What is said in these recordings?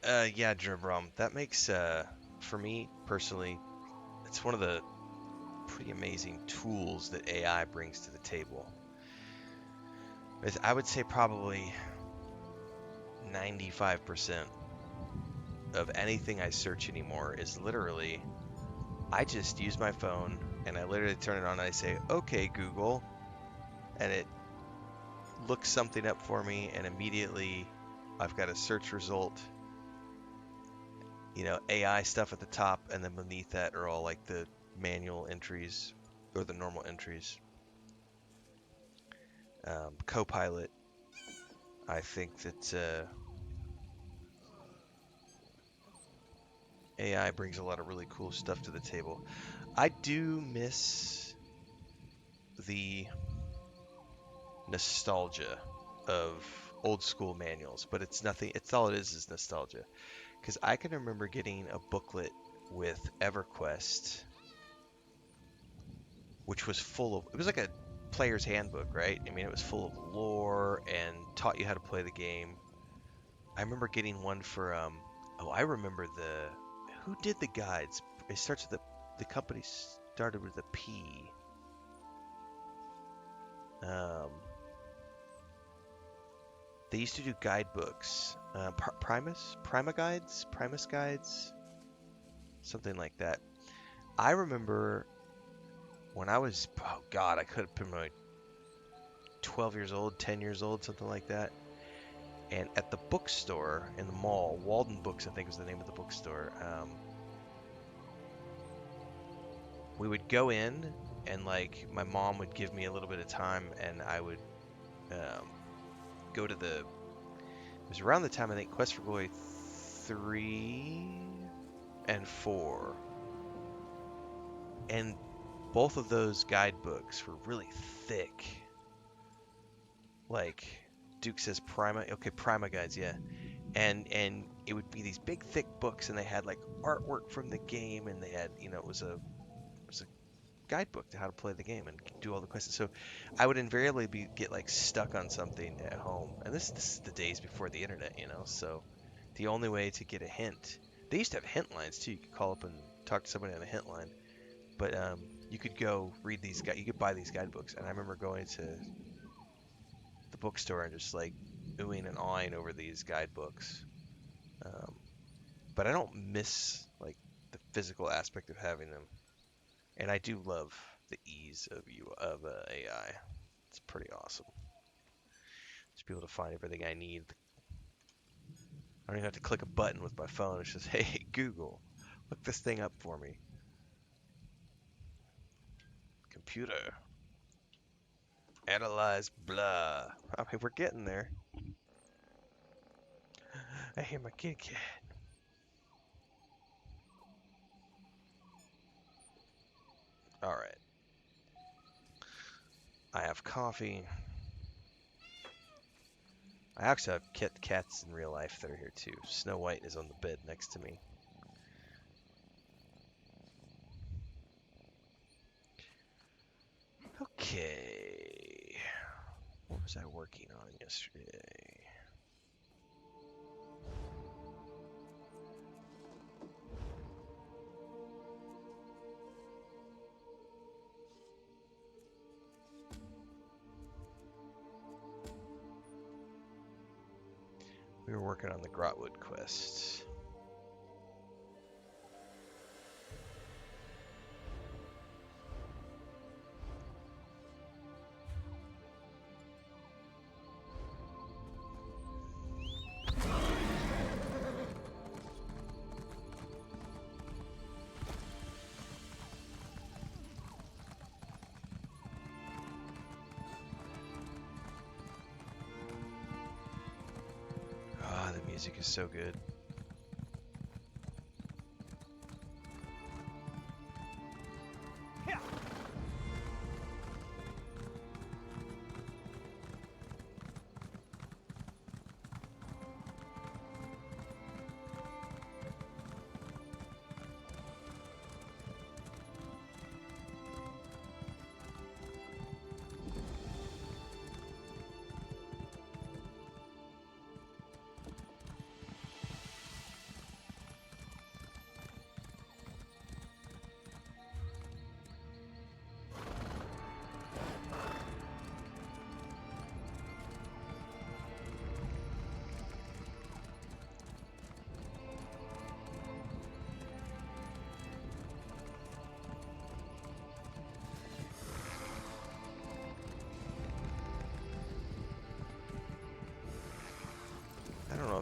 Yeah, Jerome. That makes for me personally, it's one of the pretty amazing tools that AI brings to the table. I would say probably 95% of anything I search anymore is literally I just use my phone and I literally turn it on and I say, "Okay, Google," and it looks something up for me, and immediately I've got a search result, AI stuff at the top, and then beneath that are all like the manual entries or the normal entries. Copilot, I think that AI brings a lot of really cool stuff to the table. I do miss the nostalgia of old school manuals, but it's nothing. It's all it is nostalgia. Because I can remember getting a booklet with EverQuest, which was full of. It was like a player's handbook, right? I mean, it was full of lore and taught you how to play the game. I remember getting one for. Oh, I remember the. Who did the guides? It starts with the company started with a P. Um, they used to do guidebooks. Primus guides, something like that. I remember when I was, oh God, I could have been like 12 years old, 10 years old, something like that. And at the bookstore in the mall, Walden Books, I think was the name of the bookstore, we would go in and like my mom would give me a little bit of time and I would um, go to it was around the time I think Quest for Glory 3 and 4. And both of those guidebooks were really thick. Like Duke says Prima, okay, Prima guides, yeah. And it would be these big thick books and they had like artwork from the game and they had, it was a guidebook to how to play the game and do all the quests. So I would invariably get like stuck on something at home. And this is the days before the internet, so the only way to get a hint. They used to have hint lines too. You could call up and talk to somebody on a hint line. But you could go read you could buy these guidebooks. And I remember going to the bookstore and just like oohing and awing over these guidebooks. Um, but I don't miss like the physical aspect of having them. And I do love the ease of AI. It's pretty awesome. Just be able to find everything I need. I don't even have to click a button with my phone. It's just, hey, Google, look this thing up for me. Computer, analyze blah. I mean, we're getting there. I hear my kitty cat. All right. I have coffee. I actually have cats in real life that are here too. Snow White is on the bed next to me. Okay. What was I working on yesterday? We were working on the Grotwood quest. Ah, the music is so good.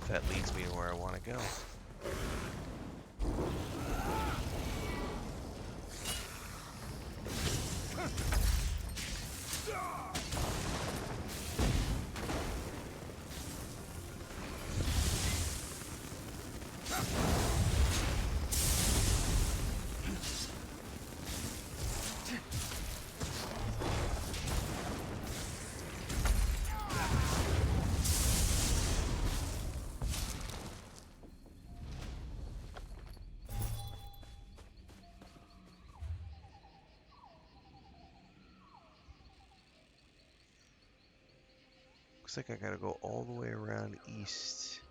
if that leads me to where I want to go. Looks like I gotta go all the way around east.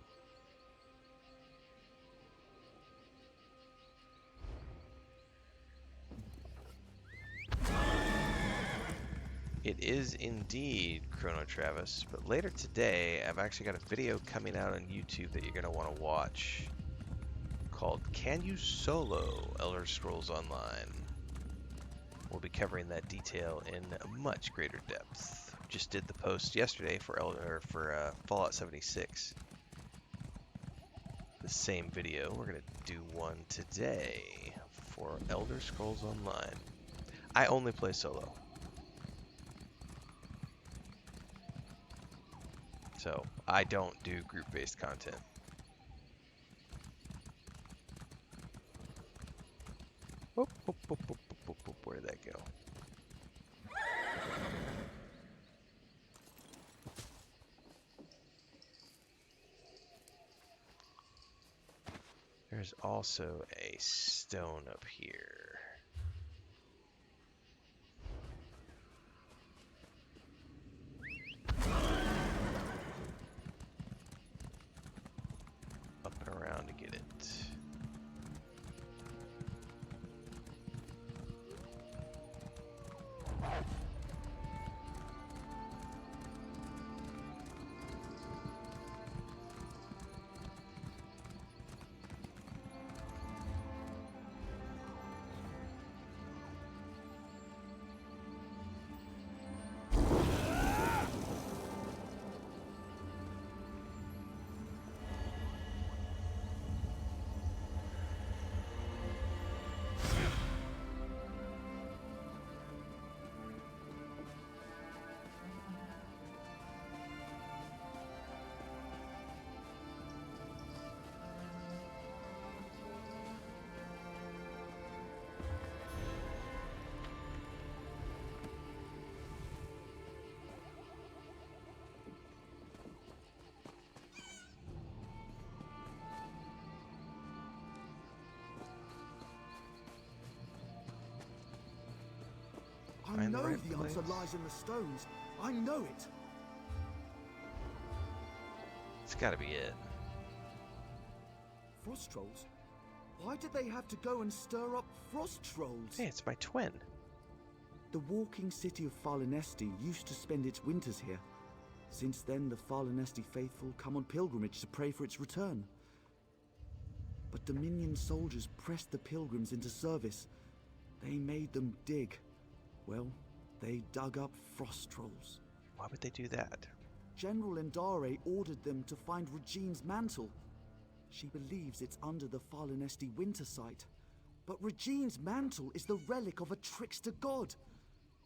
It is indeed Chrono Travis, but later today I've actually got a video coming out on YouTube that you're gonna want to watch called Can You Solo Elder Scrolls Online? We'll be covering that detail in much greater depth. Just did the post yesterday for Fallout 76. The same video. We're gonna do one today for Elder Scrolls Online. I only play solo, so I don't do group-based content. Whoop, whoop, whoop, whoop, whoop, whoop. Where did that go? There's also a stone up here. Up and around to get it. I know the answer lies in the stones. I know it. It's gotta be it. Frost trolls? Why did they have to go and stir up frost trolls? Hey, it's my twin. The walking city of Farlanesti used to spend its winters here. Since then, the Farlanesti faithful come on pilgrimage to pray for its return. But Dominion soldiers pressed the pilgrims into service. They made them dig. Well, they dug up frost trolls. Why would they do that? General Endare ordered them to find Regine's mantle. She believes it's under the Farlanesti winter site. But Regine's mantle is the relic of a trickster god.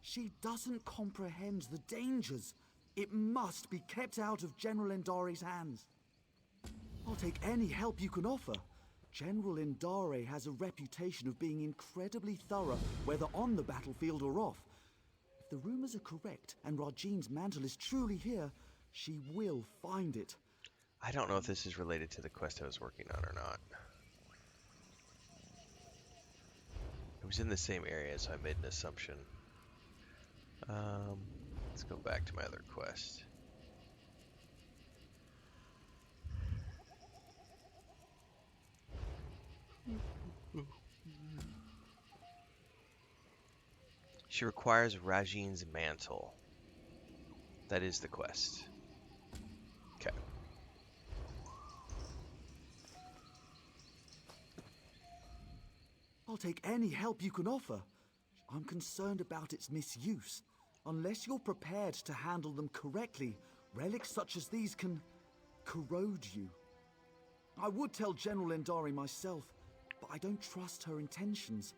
She doesn't comprehend the dangers. It must be kept out of General Endare's hands. I'll take any help you can offer. General Endare has a reputation of being incredibly thorough, whether on the battlefield or off. If the rumors are correct and Rajine's mantle is truly here, she will find it. I don't know if this is related to the quest I was working on or not. It was in the same area, so I made an assumption. Let's go back to my other quest. She requires Rajine's mantle. That is the quest. Okay. I'll take any help you can offer. I'm concerned about its misuse. Unless you're prepared to handle them correctly, relics such as these can corrode you. I would tell General Endari myself, but I don't trust her intentions.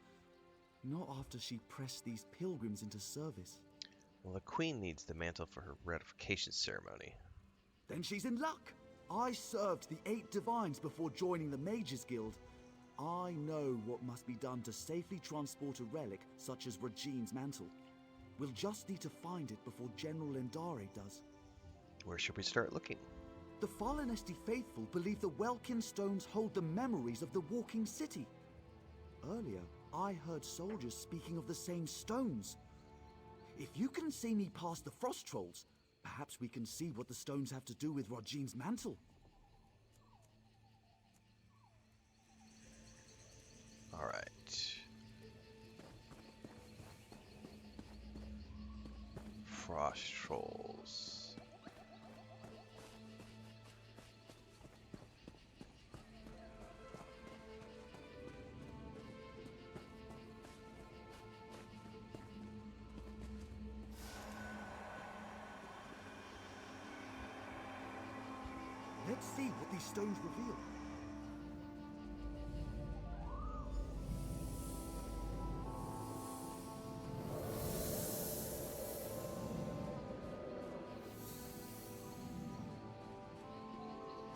Not after she pressed these pilgrims into service. Well, the queen needs the mantle for her ratification ceremony. Then she's in luck. I served the 8 divines before joining the Mages Guild. I know what must be done to safely transport a relic such as Regine's mantle. We'll just need to find it before General Endari does. Where should we start looking? The Falinesti faithful believe the Welkin stones hold the memories of the walking city. Earlier, I heard soldiers speaking of the same stones. If you can see me past the frost trolls, perhaps we can see what the stones have to do with Regine's mantle. All right. Frost trolls. Let's see what these stones reveal.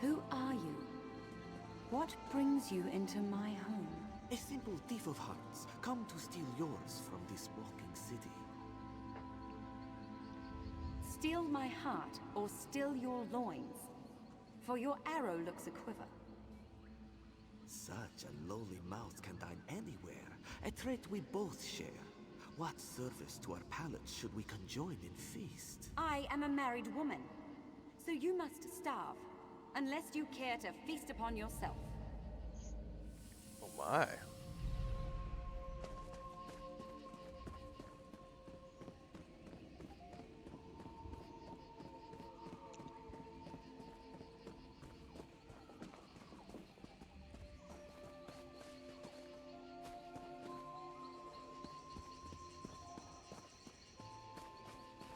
Who are you? What brings you into my home? A simple thief of hearts, come to steal yours from this walking city. Steal my heart or still your loins? For your arrow looks a quiver. Such a lowly mouth can dine anywhere, a trait we both share. What service to our palates should we conjoin in feast? I am a married woman, so you must starve, unless you care to feast upon yourself. Oh my.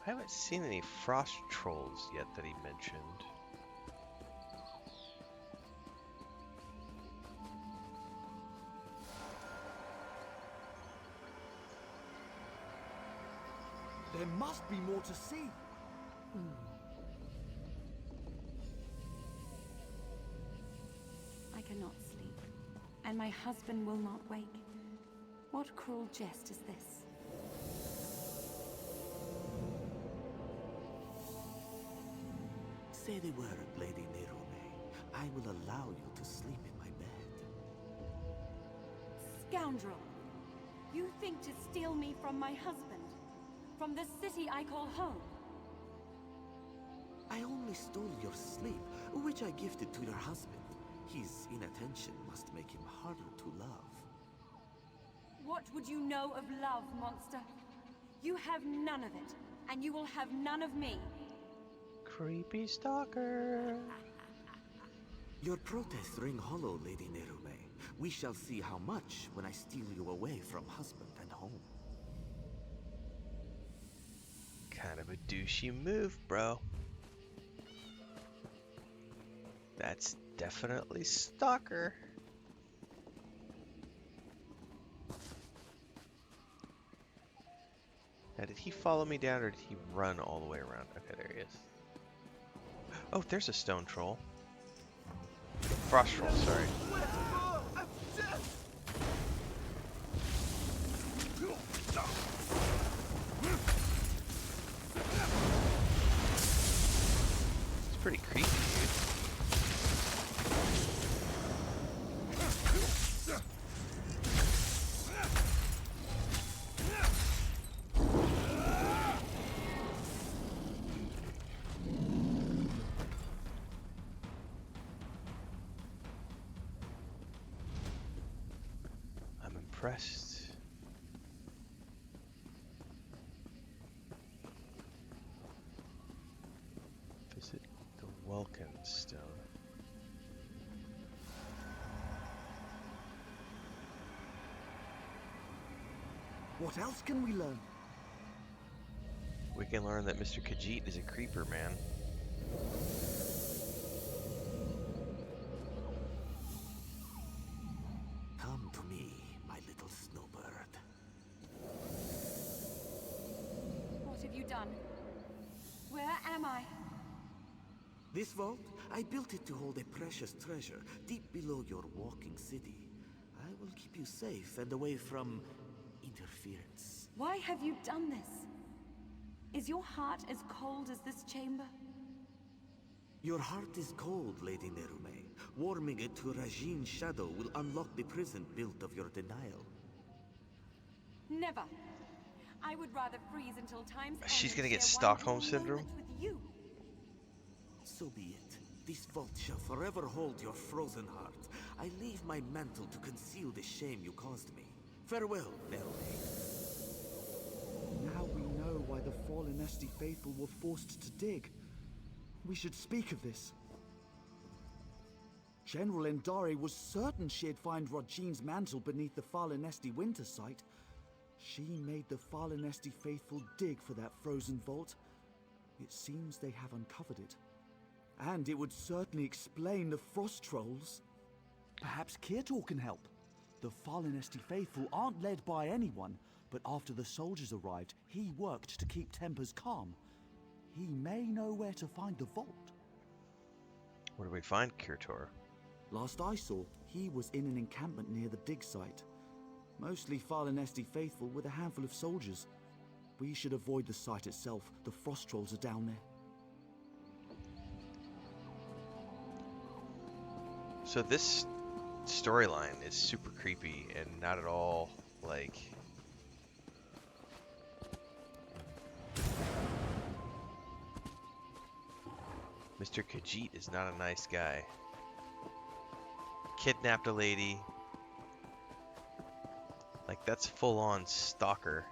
I haven't seen any frost trolls yet that he mentioned. There must be more to see. I cannot sleep, and my husband will not wake. What cruel jest is this? Say the word, Lady Nerone. I will allow you to sleep in my bed. Scoundrel! You think to steal me from my husband? From the city I call home? I only stole your sleep, which I gifted to your husband. His inattention must make him harder to love. What would you know of love, monster? You have none of it, and you will have none of me. Creepy stalker. Your protests ring hollow, Lady Nerone. We shall see how much when I steal you away from husband and home. Kind of a douchey move, bro. That's definitely stalker. Now, did he follow me down or did he run all the way around? Okay, there he is. Oh, there's a stone troll. Frost troll, sorry. It's pretty creepy, dude. I'm impressed. Visit the Welkin Stone. What else can we learn? We can learn that Mr. Khajiit is a creeper, man. snowbird. What have you done? Where am I? This vault, I built it to hold a precious treasure deep below your walking city. I will keep you safe and away from interference. Why have you done this? Is your heart as cold as this chamber? Your heart is cold, Lady Nerume. Warming it to Rajine's shadow will unlock the prison built of your denial. Never. I would rather freeze until time's end She's and gonna get share Stockholm one syndrome? moment with you. So be it. This vault shall forever hold your frozen heart. I leave my mantle to conceal the shame you caused me. Farewell, Nerume. Now we know why the fallen Esti faithful were forced to dig. We should speak of this. General Endari was certain she'd find Rajine's mantle beneath the fallen Esti winter site. She made the fallen Esti faithful dig for that frozen vault. It seems they have uncovered it. And it would certainly explain the frost trolls. Perhaps Kirtor can help. The fallen Esti faithful aren't led by anyone, but after the soldiers arrived, he worked to keep tempers calm. He may know where to find the vault. Where do we find Kirtor? Last I saw, he was in an encampment near the dig site. Mostly fallen Esti faithful with a handful of soldiers. We should avoid the site itself. The frost trolls are down there. So this storyline is super creepy and not at all like Mr. Khajiit is not a nice guy. Kidnapped a lady. Like that's full-on stalker,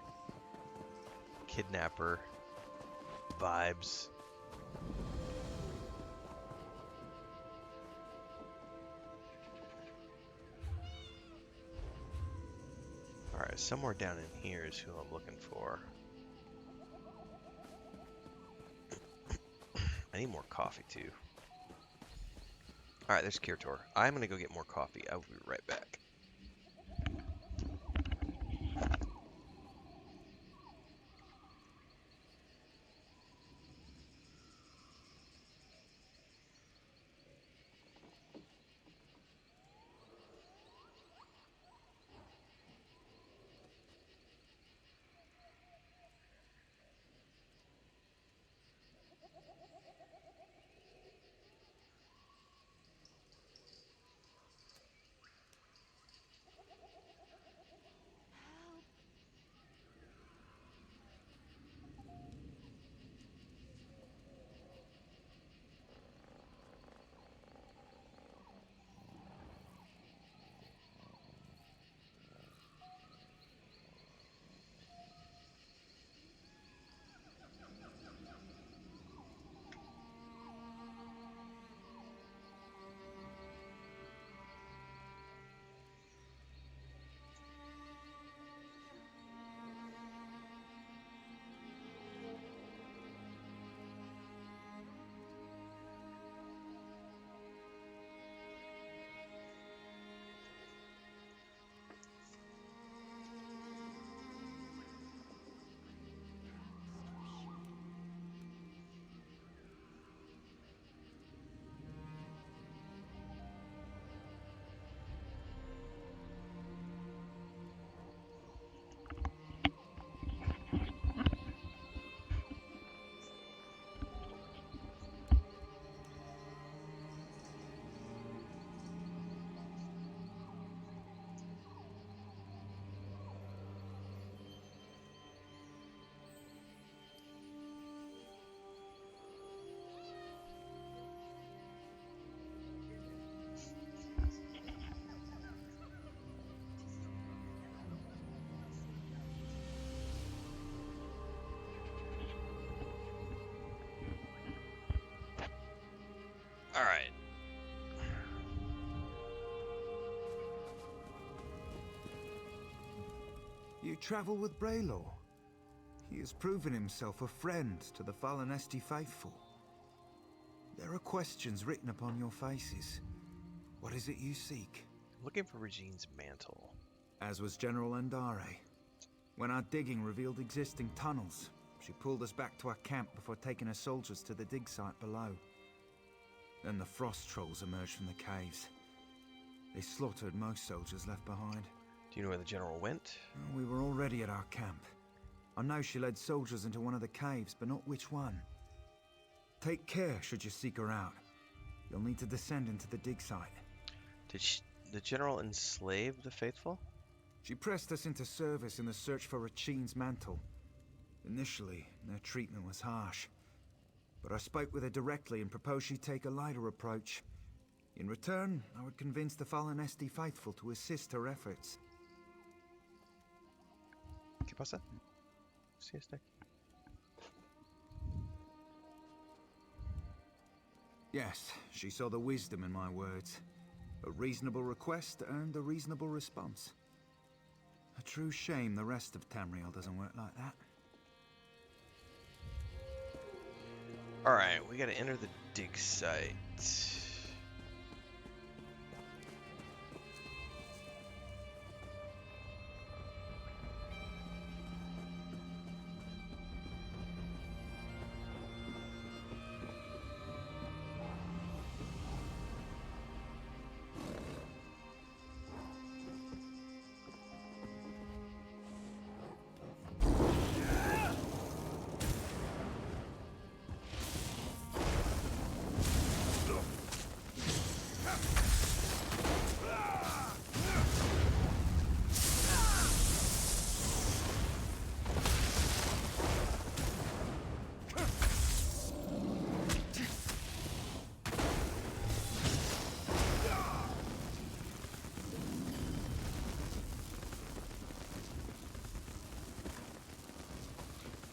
kidnapper vibes. Alright, somewhere down in here is who I'm looking for. I need more coffee too. Alright, there's Kirtor. I'm gonna go get more coffee. I will be right back. Alright. You travel with Braylor. He has proven himself a friend to the fallen Esti faithful. There are questions written upon your faces. What is it you seek? I'm looking for Regine's mantle. as was General Andare. When our digging revealed existing tunnels, she pulled us back to our camp before taking her soldiers to the dig site below. Then the frost trolls emerged from the caves. They slaughtered most soldiers left behind. Do you know where the general went? We were already at our camp. I know she led soldiers into one of the caves, but not which one. Take care should you seek her out. You'll need to descend into the dig site. Did the general enslave the faithful? She pressed us into service in the search for Rachine's mantle. Initially, their treatment was harsh. But I spoke with her directly and proposed she take a lighter approach. In return, I would convince the Fallenesti faithful to assist her efforts. ¿Qué pasa? Sí, está aquí. Yes, she saw the wisdom in my words. A reasonable request earned a reasonable response. A true shame the rest of Tamriel doesn't work like that. Alright, we gotta enter the dig site.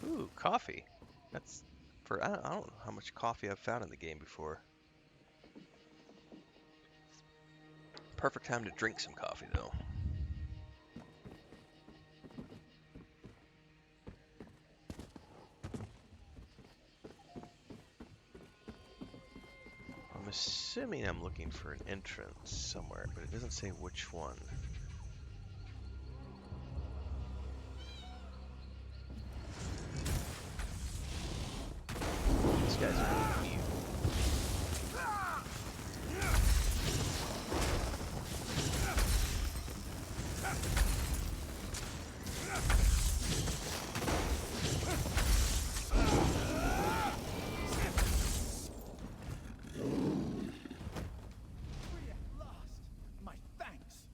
Ooh, coffee. That's for I don't know how much coffee I've found in the game before. Perfect time to drink some coffee though. I'm assuming I'm looking for an entrance somewhere, but it doesn't say which one. These guys are really cute. My thanks.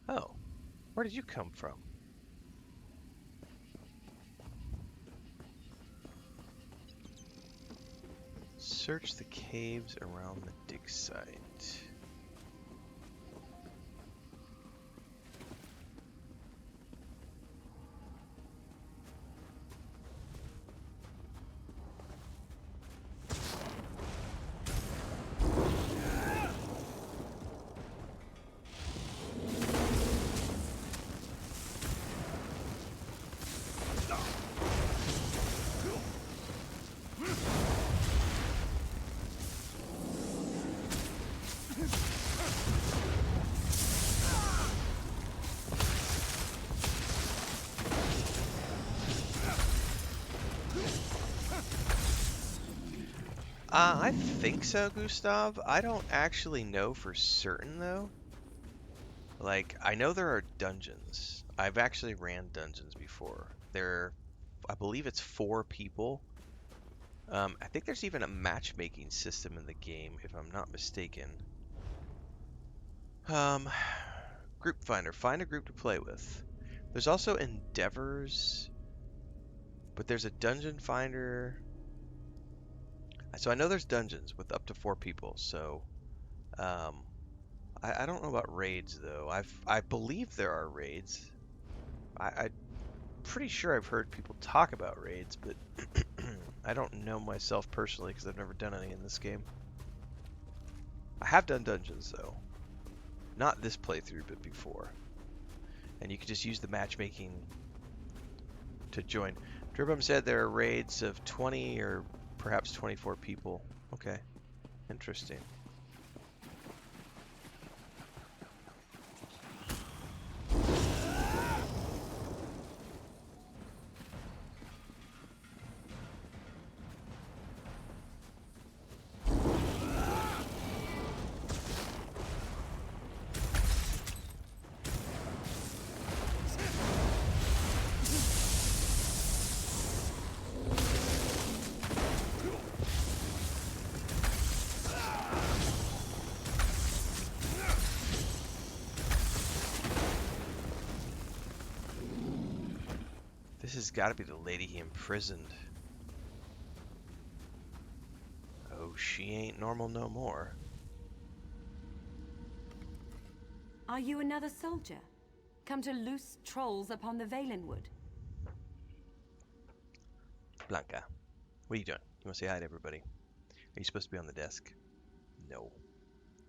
Oh, where did you come from? Search the caves around the dig site. I think so, Gustav. I don't actually know for certain, though. Like, I know there are dungeons. I've actually ran dungeons before. I believe it's 4 people. I think there's even a matchmaking system in the game, if I'm not mistaken. Group finder. Find a group to play with. There's also endeavors, but there's a dungeon finder. So I know there's dungeons with up to 4 people. So I don't know about raids though. I believe there are raids. I'm pretty sure I've heard people talk about raids, but I don't know myself personally because I've never done any in this game. I have done dungeons though. Not this playthrough, but before. And you can just use the matchmaking to join. Drirbum said there are raids of 20 or perhaps 24 people. Okay. Interesting. has got to be the lady he imprisoned. Oh, she ain't normal no more. Are you another soldier? Come to loose trolls upon the Valenwood? Blanca, what are you doing? You want to say hi to everybody? Are you supposed to be on the desk? No.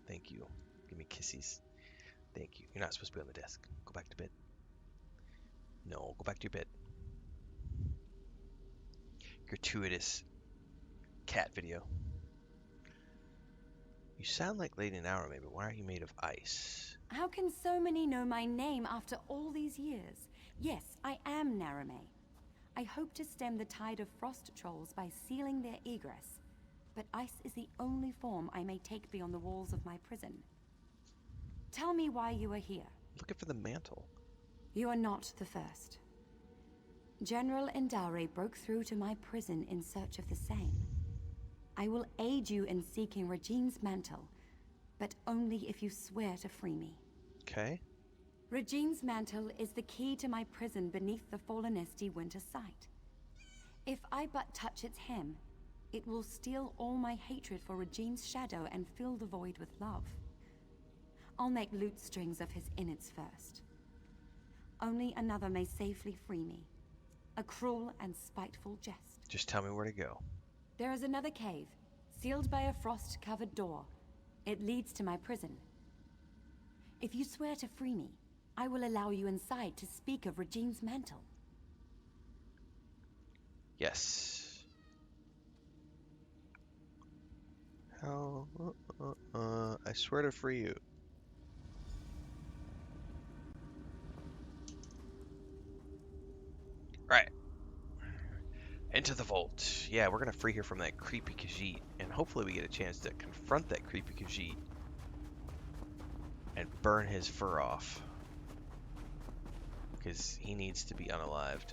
Thank you. Give me kisses. Thank you. You're not supposed to be on the desk. Go back to bed. No, go back to your bed. Gratuitous cat video. You sound like Lady Naura, maybe. Why are you made of ice? How can so many know my name after all these years? Yes, I am Narame. I hope to stem the tide of frost trolls by sealing their egress, but ice is the only form I may take beyond the walls of my prison. Tell me why you are here. Looking for the mantle. You are not the first. General Endare broke through to my prison in search of the same. I will aid you in seeking Regine's mantle, but only if you swear to free me. Okay. Regine's mantle is the key to my prison beneath the Fallenesti winter site. If I but touch its hem, it will steal all my hatred for Regine's shadow and fill the void with love. I'll make lute strings of his innards first. Only another may safely free me. A cruel and spiteful jest. Just tell me where to go. There is another cave, sealed by a frost-covered door. It leads to my prison. If you swear to free me, I will allow you inside to speak of Regine's mantle. Yes. How? I swear to free you. Right. Into the vault. Yeah, we're gonna free her from that creepy Khajiit, and hopefully we get a chance to confront that creepy Khajiit and burn his fur off. Because he needs to be unalived.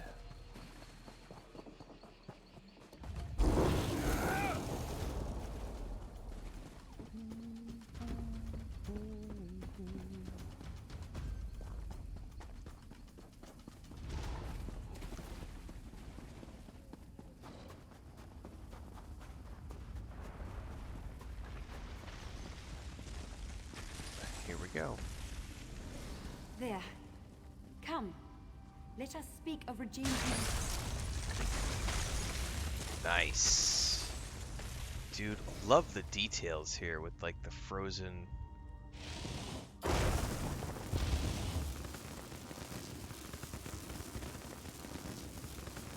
Here we go. There. Come. Let us speak of Regine's mantle. Nice. Dude, love the details here with like the frozen.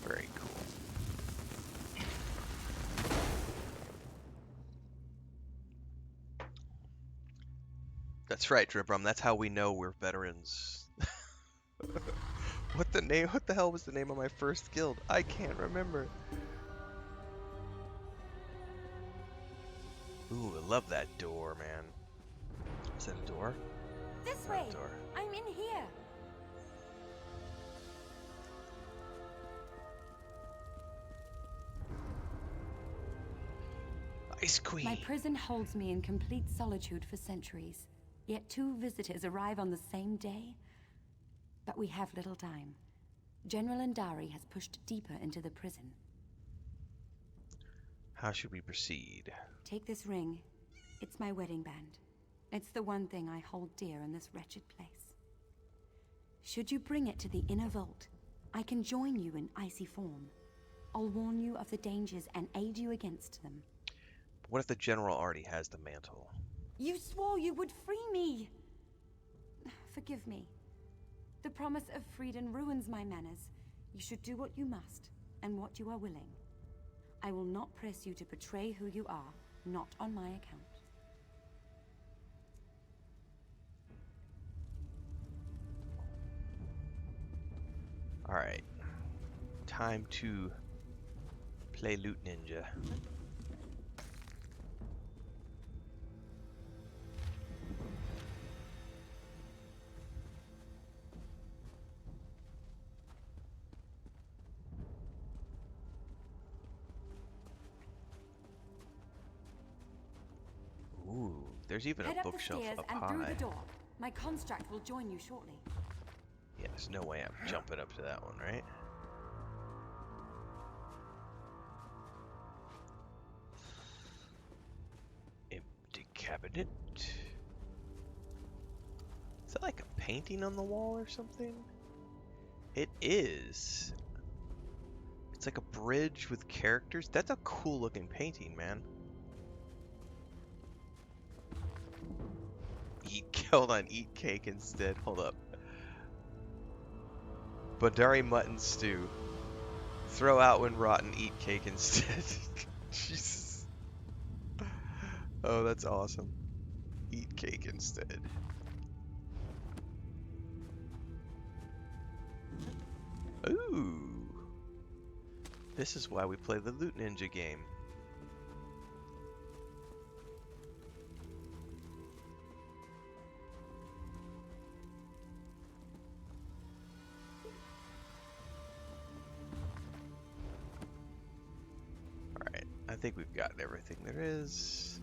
Very cool. That's right, Dribrum. That's how we know we're veterans. What the hell was the name of my first guild? I can't remember. Ooh, I love that door, man. Is that a door? This Not a way. door. I'm in here. Ice Queen. My prison holds me in complete solitude for centuries. Yet 2 visitors arrive on the same day. But we have little time. General Endari has pushed deeper into the prison. How should we proceed? Take this ring. It's my wedding band. It's the one thing I hold dear in this wretched place. Should you bring it to the inner vault, I can join you in icy form. I'll warn you of the dangers and aid you against them. What if the general already has the mantle? You swore you would free me! Forgive me. The promise of freedom ruins my manners. You should do what you must, and what you are willing. I will not press you to betray who you are, not on my account. Alright. Time to play Loot Ninja. Ooh, there's even Head a up the bookshelf stairs up and high. through the door. My construct will join you shortly. Yeah, there's no way I'm jumping up to that one, right? cabinet. Is that like a painting on the wall or something? It is. It's like a bridge with characters. That's a cool looking painting, man. Hold on, eat cake instead. Hold up. Bandari mutton stew. Throw out when rotten, eat cake instead. Jesus. Oh, that's awesome. Eat cake instead. Ooh. This is why we play the Loot Ninja game. Alright, I think we've gotten everything there is.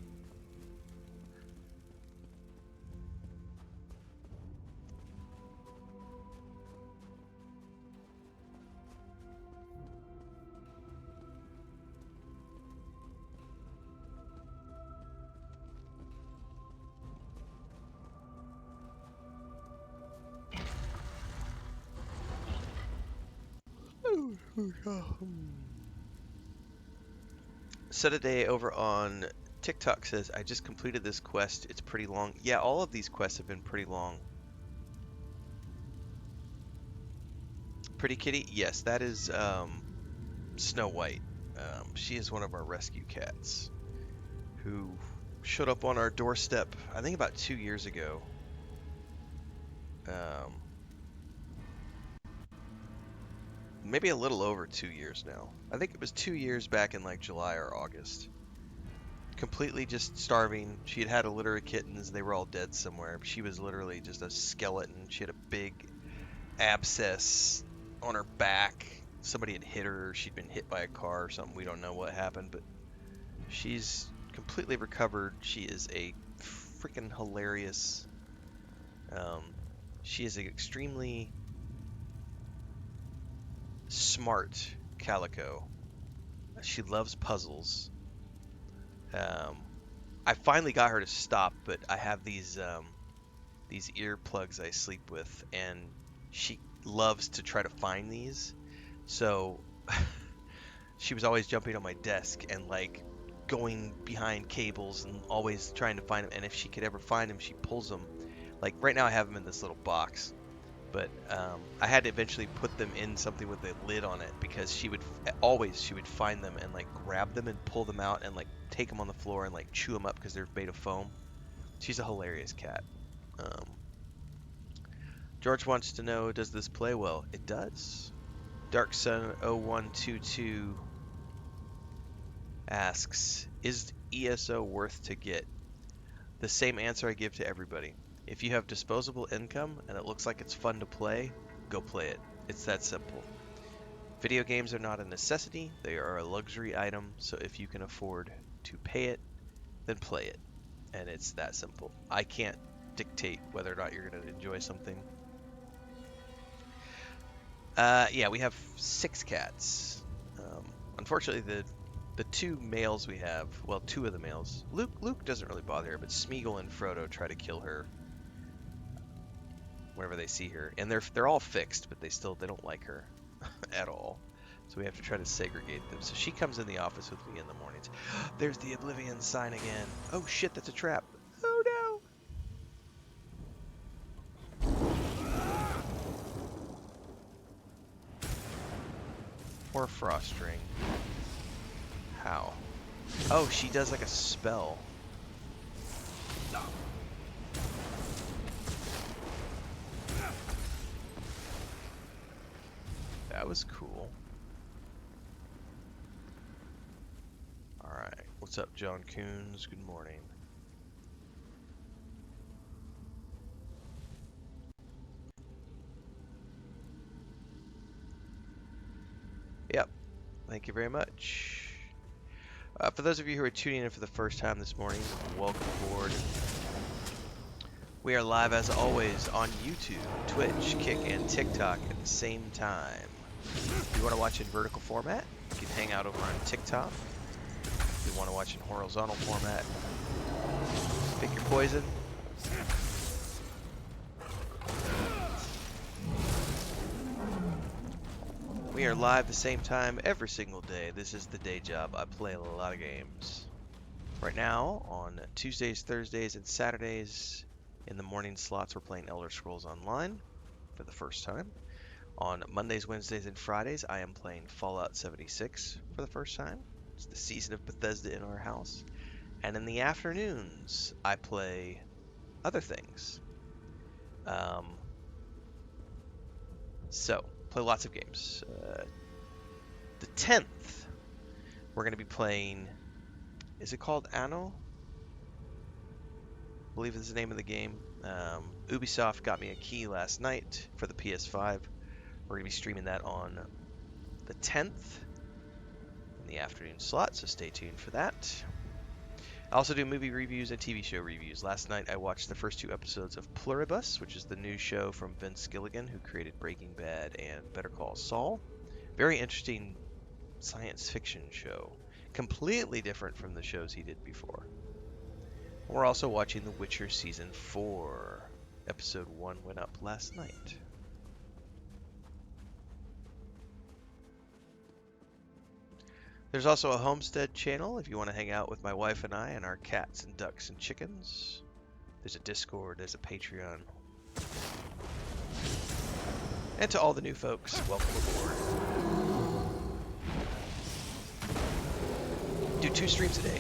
Set a day over on TikTok says, I just completed this quest. It's pretty long. Yeah, all of these quests have been pretty long. Pretty Kitty? Yes, that is Snow White. She is one of our rescue cats who showed up on our doorstep, I think about 2 years ago. Maybe a little over 2 years now. I think it was 2 years back in like July or August. Completely just starving. She had had a litter of kittens. They were all dead somewhere. She was literally just a skeleton. She had a big abscess on her back. Somebody had hit her. She'd been hit by a car or something. We don't know what happened, but she's completely recovered. She is a freaking hilarious. She is an extremely smart calico. She loves puzzles. I finally got her to stop, but I have these earplugs I sleep with, and she loves to try to find these. So she was always jumping on my desk and like going behind cables and always trying to find them. And if she could ever find them, she pulls them. Like right now I have them in this little box, but I had to eventually put them in something with a lid on it because she would find them and like grab them and pull them out and like take them on the floor and like chew them up because they're made of foam. She's a hilarious cat. George wants to know, does this play well? It does. Dark Sun 0122 asks, is ESO worth to get? The same answer I give to everybody. If you have disposable income and it looks like it's fun to play, go play it. It's that simple. Video games are not a necessity, they are a luxury item, so if you can afford to pay it, then play it. And it's that simple. I can't dictate whether or not you're going to enjoy something. Yeah, we have 6 cats. Unfortunately, the 2 males we have, well, 2 of the males, Luke doesn't really bother her, but Smeagol and Frodo try to kill her whenever they see her, and they're all fixed, but they don't like her at all. So we have to try to segregate them. So she comes in the office with me in the mornings. There's the Oblivion sign again. Oh shit, that's a trap. Oh no. Or Frost Ring. How? Oh, she does like a spell. That was cool. Alright, what's up, John Coons? Good morning. Yep, thank you very much. For those of you who are tuning in for the first time this morning, welcome aboard. We are live as always on YouTube, Twitch, Kick, and TikTok at the same time. If you want to watch in vertical format, you can hang out over on TikTok. If you want to watch in horizontal format, Pick your poison. We are live the same time every single day. This is the day job. I play a lot of games. Right now, on Tuesdays, Thursdays, and Saturdays, in the morning slots, we're playing Elder Scrolls Online for the first time. On Mondays, Wednesdays, and Fridays, I am playing Fallout 76 for the first time. It's the season of Bethesda in our house. And in the afternoons, I play other things. Play lots of games. The 10th, we're going to be playing, is it called Anno? I believe is the name of the game. Ubisoft got me a key last night for the PS5. We're going to be streaming that on the 10th in the afternoon slot, so stay tuned for that. I also do movie reviews and TV show reviews. Last night I watched the first 2 episodes of Pluribus, which is the new show from Vince Gilligan, who created Breaking Bad and Better Call Saul. Very interesting science fiction show. Completely different from the shows he did before. We're also watching The Witcher Season 4. Episode 1 went up last night. There's also a Homestead channel if you want to hang out with my wife and I and our cats and ducks and chickens. There's a Discord, there's a Patreon. And to all the new folks, welcome aboard. Do 2 streams a day.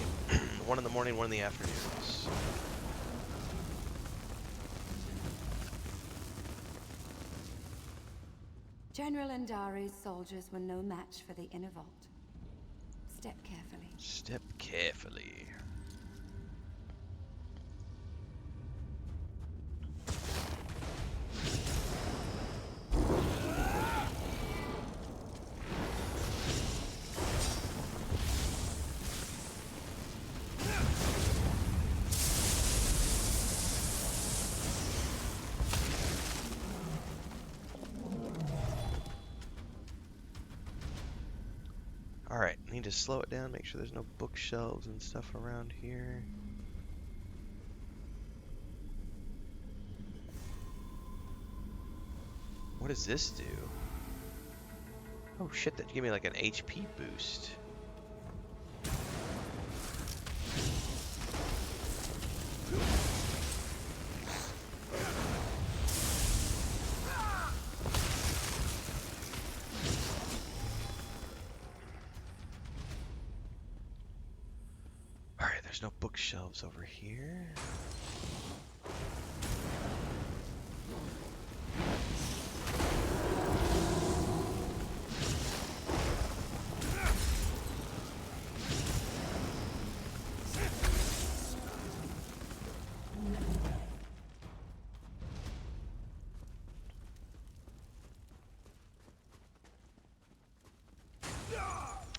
One in the morning, one in the afternoons. General Andari's soldiers were no match for the inner vault. Step carefully. Step carefully. Alright, need to slow it down, make sure there's no bookshelves and stuff around here. What does this do? Oh shit, that gave me like an HP boost. Alright, there's no bookshelves over here.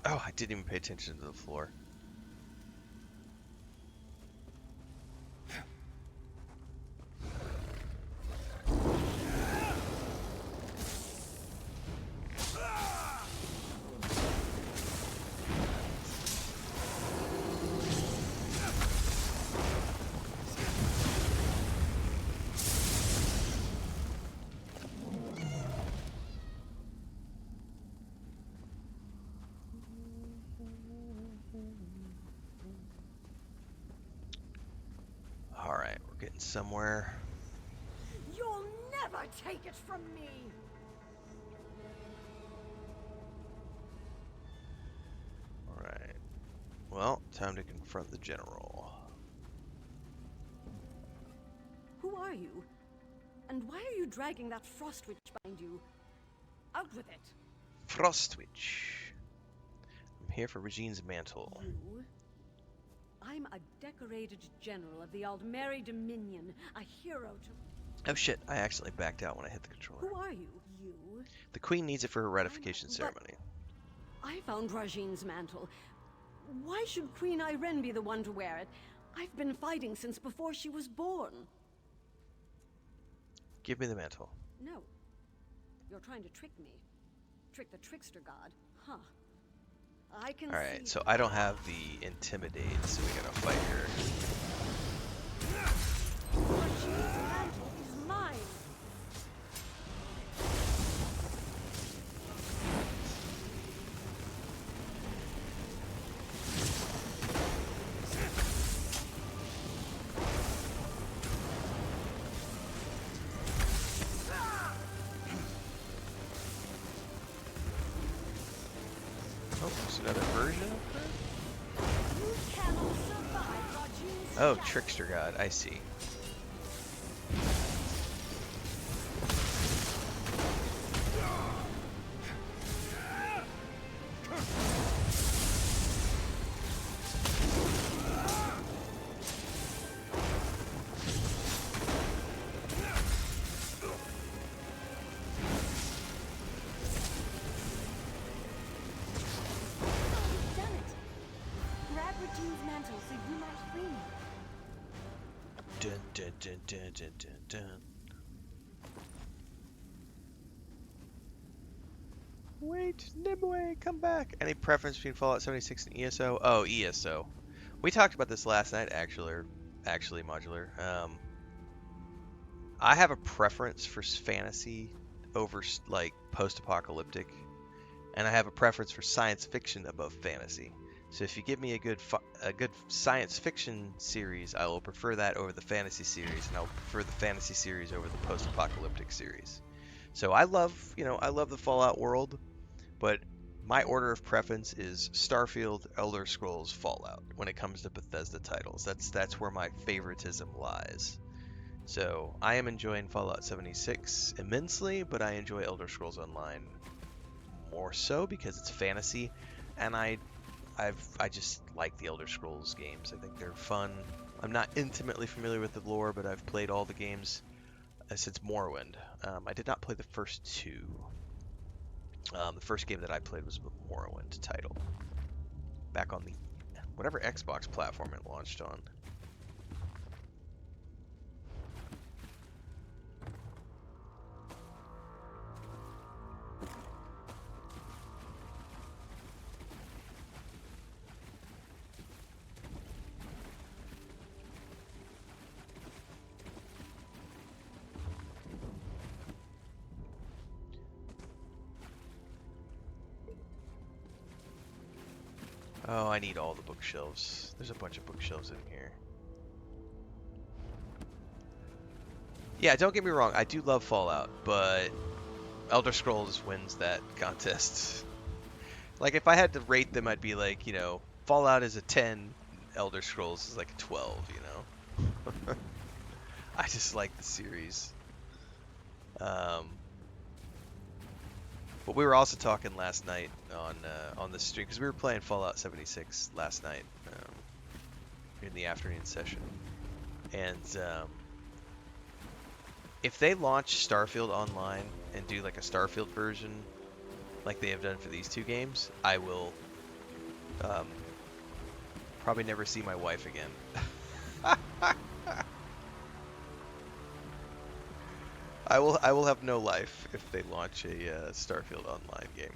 Oh, I didn't even pay attention to the floor. Alright, we're getting somewhere. You'll never take it from me! Alright. Well, time to confront the general. Who are you? And why are you dragging that frost witch behind you? Out with it! Frostwitch. I'm here for Regine's mantle. You? I'm a decorated general of the Aldmeri Dominion, a hero to... Oh shit, I accidentally backed out when I hit the controller. Who are you? You? The queen needs it for her ratification ceremony. I found Rajine's mantle. Why should Queen Irene be the one to wear it? I've been fighting since before she was born. Give me the mantle. No. You're trying to trick me. Trick the trickster god. Huh. I can Alright, see so I don't have the intimidate, so we gotta fight her. Regine's mantle is mine. Oh, there's another version of her? You cannot survive Regine's Oh, shadow. Trickster God, I see. You've done it. Grab Regine's mantle so you might free me. Dun dun dun dun dun dun dun. Wait, Nimue, come back. Any preference between Fallout 76 and ESO? Oh, ESO. We talked about this last night, actually, Modular. I have a preference for fantasy over like post-apocalyptic, and I have a preference for science fiction above fantasy. So if you give me a good science fiction series, I will prefer that over the fantasy series, and I'll prefer the fantasy series over the post-apocalyptic series. So I love the Fallout world, but my order of preference is Starfield, Elder Scrolls, Fallout when it comes to Bethesda titles. That's where my favoritism lies. So I am enjoying Fallout 76 immensely, but I enjoy Elder Scrolls Online more so because it's fantasy, and I just like the Elder Scrolls games. I think they're fun. I'm not intimately familiar with the lore, but I've played all the games since Morrowind. I did not play the first two. The first game that I played was a Morrowind title, back on the whatever Xbox platform it launched on. Oh, I need all the bookshelves. There's a bunch of bookshelves in here. Yeah, don't get me wrong, I do love Fallout, but Elder Scrolls wins that contest. Like, if I had to rate them, I'd be like, Fallout is a 10, Elder Scrolls is like a 12, I just like the series. Um, but we were also talking last night on the stream, because we were playing Fallout 76 last night in the afternoon session. And if they launch Starfield Online and do like a Starfield version, like they have done for these two games, I will probably never see my wife again. I will have no life if they launch a Starfield Online game.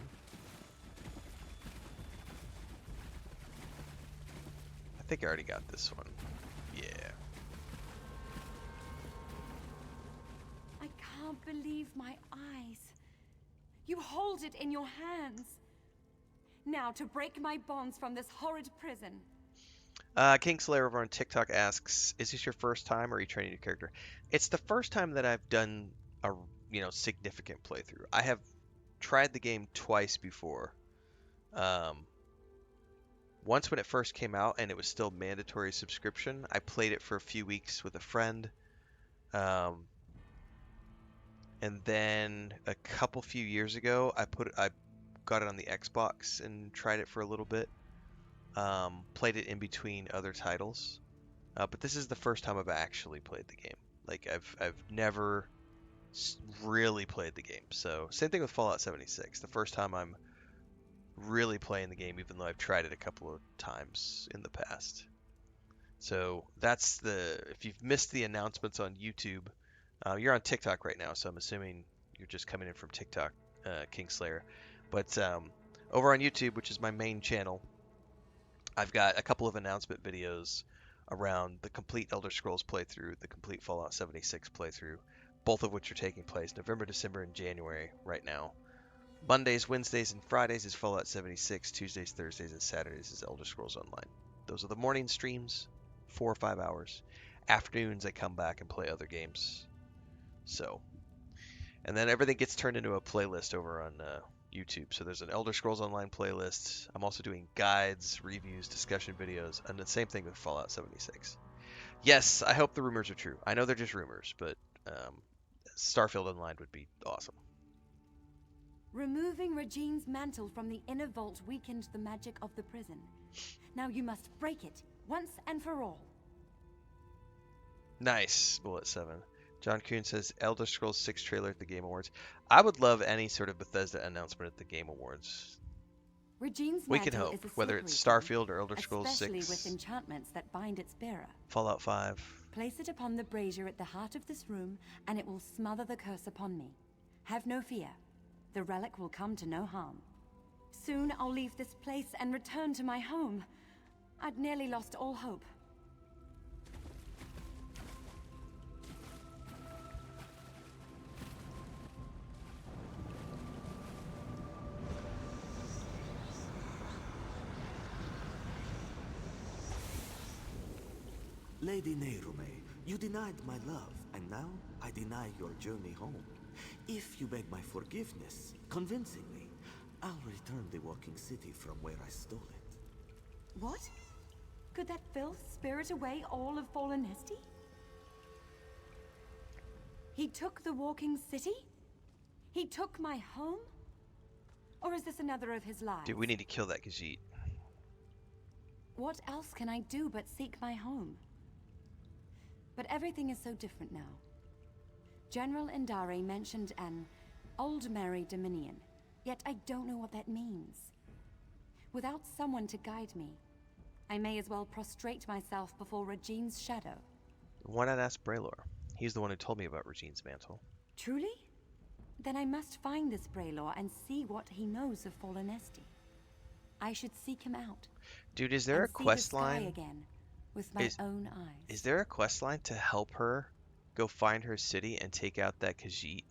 I think I already got this one. Yeah. I can't believe my eyes. You hold it in your hands. Now to break my bonds from this horrid prison. Kingslayer over on TikTok asks, "Is this your first time, or are you training your character?" It's the first time that I've done a significant playthrough. I have tried the game twice before. Once when it first came out and it was still mandatory subscription, I played it for a few weeks with a friend. And then a few years ago, I got it on the Xbox and tried it for a little bit. Played it in between other titles. But this is the first time I've actually played the game. Like I've never really played the game. So same thing with Fallout 76. The first time I'm really playing the game, even though I've tried it a couple of times in the past. So if you've missed the announcements on YouTube, you're on TikTok right now, so I'm assuming you're just coming in from TikTok, Kingslayer. But over on YouTube, which is my main channel, I've got a couple of announcement videos around the complete Elder Scrolls playthrough, the complete Fallout 76 playthrough, both of which are taking place November, December, and January right now. Mondays, Wednesdays, and Fridays is Fallout 76. Tuesdays, Thursdays, and Saturdays is Elder Scrolls Online. Those are the morning streams, 4 or 5 hours. Afternoons, I come back and play other games. So, and then everything gets turned into a playlist over on YouTube. So there's an Elder Scrolls Online playlist. I'm also doing guides, reviews, discussion videos, and the same thing with Fallout 76. Yes, I hope the rumors are true. I know they're just rumors, but Starfield Online would be awesome. Removing Regine's mantle from the inner vault weakened the magic of the prison. Now you must break it, once and for all. Nice, Bullet 7. John Kuhn says Elder Scrolls 6 trailer at the Game Awards. I would love any sort of Bethesda announcement at the Game Awards. Regine's We can mantle hope, is a whether it's slippery Starfield or Elder thing, Scrolls especially 6, with enchantments that bind its bearer. Fallout 5. Place it upon the brazier at the heart of this room, and it will smother the curse upon me. Have no fear. The relic will come to no harm. Soon I'll leave this place and return to my home. I'd nearly lost all hope. Lady Nerume, you denied my love, and now I deny your journey home. If you beg my forgiveness, convincingly, I'll return the walking city from where I stole it. What? Could that filth spirit away all of Fallen Esty? He took the walking city? He took my home? Or is this another of his lies? Dude, we need to kill that Khajiit. What else can I do but seek my home? But everything is so different now. General Indare mentioned an Old Merry Dominion, yet I don't know what that means. Without someone to guide me, I may as well prostrate myself before Regine's shadow. Why not ask Braylor? He's the one who told me about Regine's mantle. Truly? Then I must find this Braylor and see what he knows of Fallen Esty. I should seek him out. Dude, is there a and see quest the sky line? again with my own eyes. Is there a quest line to help her go find her city and take out that Khajiit?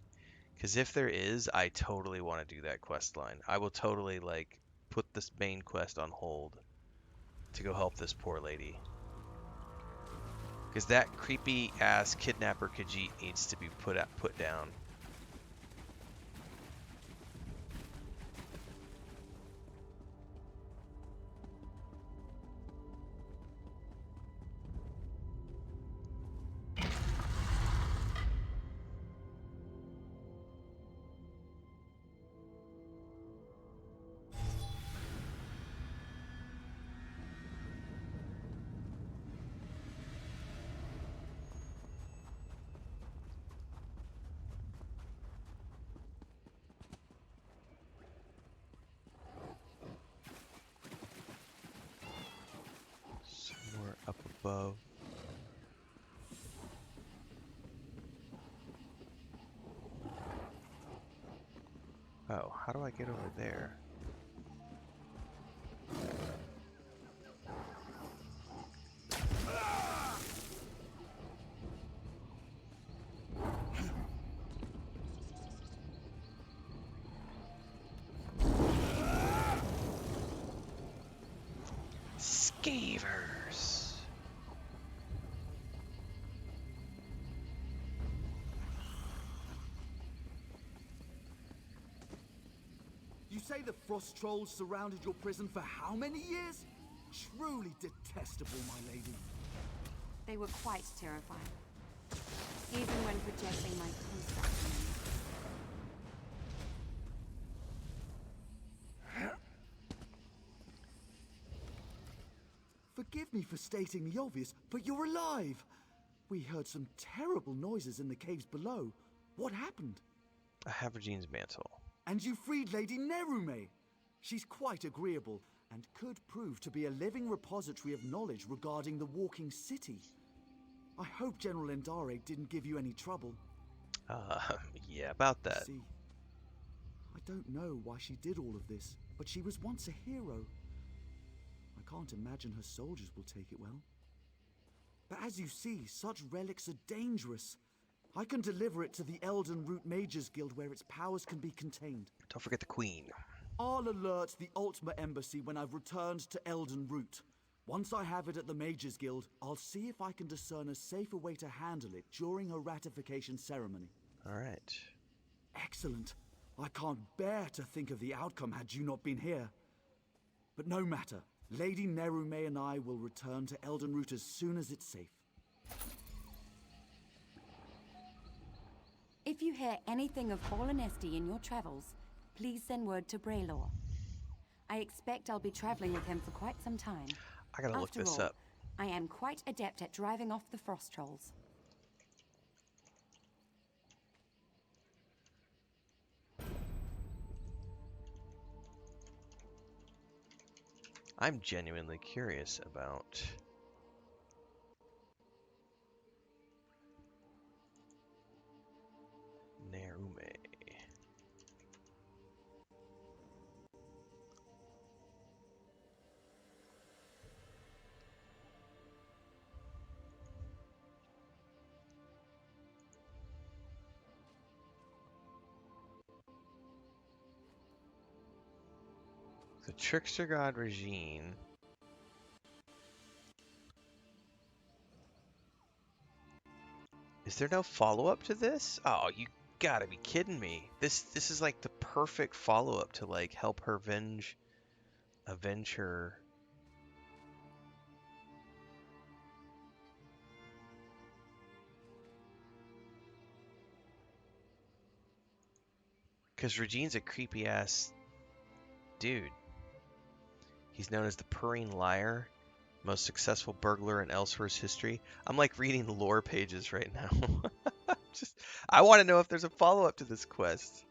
Because if there is, I totally want to do that quest line. I will totally, like, put this main quest on hold to go help this poor lady. Because that creepy-ass kidnapper Khajiit needs to be put down. Somewhere up above. Oh, how do I get over there? Skeevers. You say the frost trolls surrounded your prison for how many years? Truly detestable, my lady. They were quite terrifying, even when projecting my concept. Forgive me for stating the obvious, but you're alive. We heard some terrible noises in the caves below. What happened? I have Regine's mantle. And you freed Lady Nerume. She's quite agreeable and could prove to be a living repository of knowledge regarding the walking city. I hope General Indare didn't give you any trouble. Yeah, about that. See, I don't know why she did all of this, but she was once a hero. I can't imagine her soldiers will take it well. But as you see, such relics are dangerous. I can deliver it to the Elden Root Mages Guild where its powers can be contained. Don't forget the queen. I'll alert the Ultima Embassy when I've returned to Elden Root. Once I have it at the Mages Guild, I'll see if I can discern a safer way to handle it during a ratification ceremony. All right. Excellent. I can't bear to think of the outcome had you not been here. But no matter. Lady Nerume and I will return to Elden Root as soon as it's safe. If you hear anything of Fallen Esty in your travels, please send word to Braylor. I expect I'll be traveling with him for quite some time. I gotta look this After all, up. I am quite adept at driving off the frost trolls. I'm genuinely curious about Nerume. The Trickster God Regine. Is there no follow-up to this? Oh, you gotta be kidding me. This is like the perfect follow-up to like help her avenge her. Because Regine's a creepy ass dude. He's known as the Purring Liar, most successful burglar in Elsewhere's history. I'm like reading the lore pages right now. I want to know if there's a follow-up to this quest.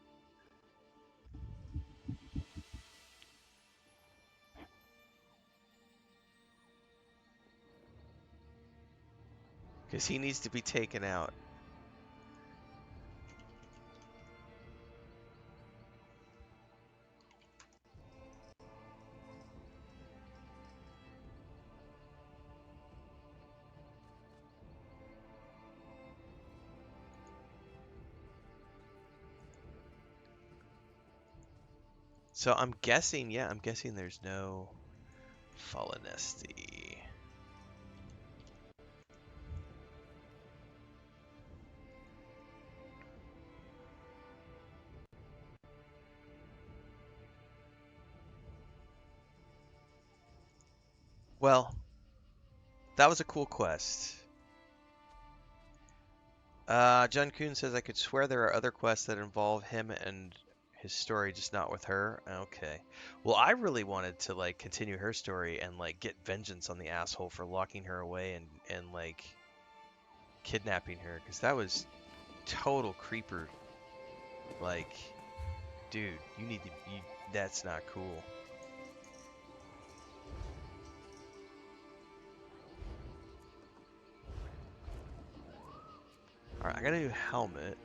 Because he needs to be taken out. So I'm guessing, yeah, I'm guessing there's no Fallen Esty. Well, that was a cool quest. John Kuhn says I could swear there are other quests that involve him and his story, just not with her. Okay. Well, I really wanted to like continue her story and like get vengeance on the asshole for locking her away and like kidnapping her, because that was total creeper. Like, dude, that's not cool. Alright, I got a new helmet.